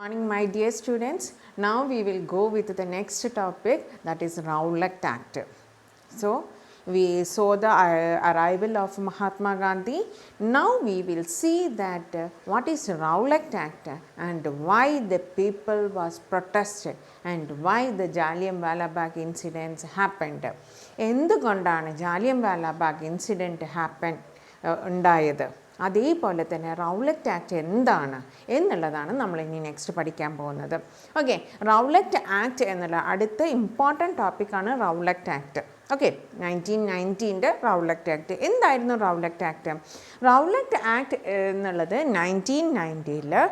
Morning, my dear students. Now we will go with the next topic, that is Rowlatt Act. So we saw the arrival of Mahatma Gandhi. Now we will see that what is Rowlatt Act and why the people was protested and why the Jallianwala Bagh incidents happened. എന്തുകൊണ്ടാണ് Jallianwala Bagh incident happened ഉണ്ടായത്? അതേപോലെ തന്നെ Rowlatt act എന്താണ് എന്നുള്ളതാണ് നമ്മളിനി next പഠിക്കാൻ പോകുന്നത്. Okay, Rowlatt act എന്നുള്ള അടുത്ത ഇമ്പോർട്ടൻറ്റ് ടോപ്പിക്കാണ് Rowlatt act. Okay, 1919 Rowlatt act. എന്തായിരുന്നു റൗലറ്റ് ആക്ട്? റൗലറ്റ് ആക്ട് എന്നുള്ളത് 1990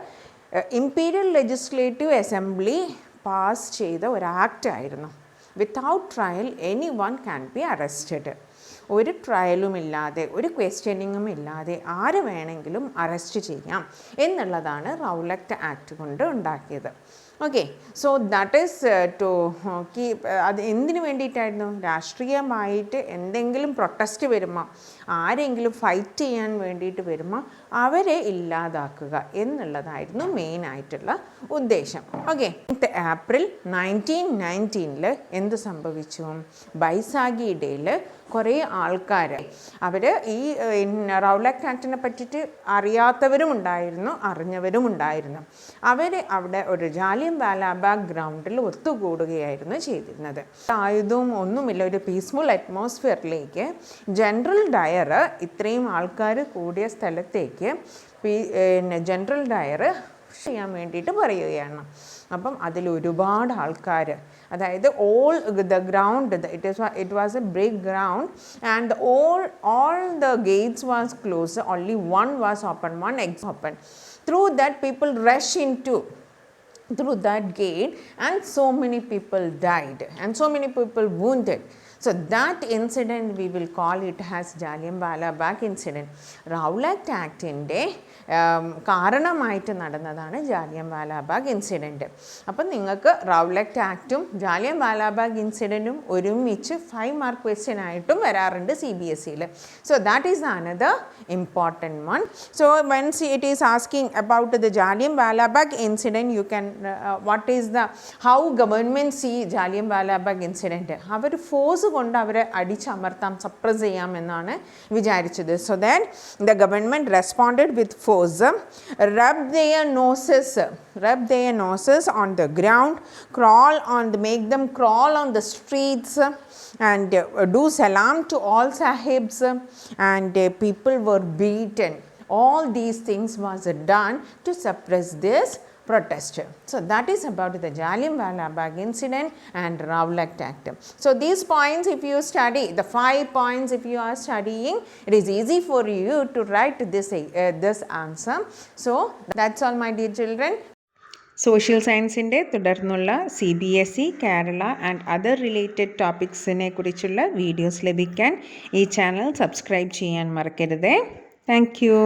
ഇമ്പീരിയൽ ലെജിസ്ലേറ്റീവ് അസംബ്ലി പാസ് ചെയ്ത ഒരു ആക്ട് ആയിരുന്നു. Without trial any one can be arrested. ഒരു ട്രയലും ഇല്ലാതെ ഒരു ക്വസ്റ്റ്യനിങ്ങും ഇല്ലാതെ ആര് വേണമെങ്കിലും അറസ്റ്റ് ചെയ്യാം എന്നുള്ളതാണ് റൗലറ്റ് ആക്ട് കൊണ്ട് ഉണ്ടാക്കിയത്. Okay, so that is to keep. അത് എന്തിനു വേണ്ടിയിട്ടായിരുന്നു? രാഷ്ട്രീയമായിട്ട് എന്തെങ്കിലും പ്രൊട്ടസ്റ്റ് വരുമ്പോൾ, ആരെങ്കിലും ഫൈറ്റ് ചെയ്യാൻ വേണ്ടിയിട്ട് വരുമ്പോൾ അവരെ ഇല്ലാതാക്കുക എന്നുള്ളതായിരുന്നു മെയിനായിട്ടുള്ള ഉദ്ദേശം. ഓക്കെ, ഏപ്രിൽ 1919 എന്ത് സംഭവിച്ചു? ബൈസാഖി ഡേയിൽ കുറേ ആൾക്കാർ അവർ ഈ റൗലറ്റ് ആക്ടിനെ പറ്റിയിട്ട് അറിയാത്തവരും ഉണ്ടായിരുന്നു, അറിഞ്ഞവരും ഉണ്ടായിരുന്നു. അവർ അവിടെ ഒരു ജാലിയൻവാല ബാഗ് ഗ്രൗണ്ടിൽ ഒത്തുകൂടുകയായിരുന്നു ചെയ്തിരുന്നത്. ആയുധവും ഒന്നുമില്ല, ഒരു പീസ്ഫുൾ അറ്റ്മോസ്ഫിയറിലേക്ക് ജനറൽ ഡയർ ഇത്രയും ആൾക്കാർ കൂടിയ സ്ഥലത്തേക്ക് ജനറൽ ഡയർ ചെയ്യാൻ വേണ്ടിയിട്ട് പറയുകയാണ്. അപ്പം അതിൽ ഒരുപാട് ആൾക്കാർ, അതായത് all the ground, it was a big ground and all the gates was closed, only one was open, one exit open. Through that people rush into through that gate and so many people died and so many people wounded. So that incident we will call it as Jallianwala Bagh incident. Rowlatt Act inde കാരണമായിട്ട് നടന്നതാണ് Jallianwala Bagh incident. അപ്പം നിങ്ങൾക്ക് Rowlatt ആക്റ്റും ജാലിയൻവാല ബാഗ് ഇൻസിഡൻറ്റും ഒരുമിച്ച് 5 mark question ആയിട്ടും വരാറുണ്ട് CBSEയിൽ. So that is another important one. So once it is asking about the Jallianwala Bagh incident, you can what is the how government see Jallianwala Bagh incident. അവർ ഫോഴ്സ് കൊണ്ട് അവരെ അടിച്ചമർത്താം, സപ്രസ് ചെയ്യാം എന്നാണ് വിചാരിച്ചത്. So then the government responded with force, rub their noses on the ground, make them crawl on the streets and do salam to all sahibs, and people were beaten. All these things was done to suppress this protest. So that is about the Jallianwala Bagh incident and Rowlatt Act. So these points, if you study the 5 points, if you are studying, it is easy for you to write this answer. So that's all, my dear children. Social സയൻസിൻ്റെ തുടർന്നുള്ള CBSE, Kerala and other related ടോപ്പിക്സിനെ കുറിച്ചുള്ള videos ലഭിക്കാൻ ഈ channel subscribe ചെയ്യാൻ മറക്കരുത്. Thank U.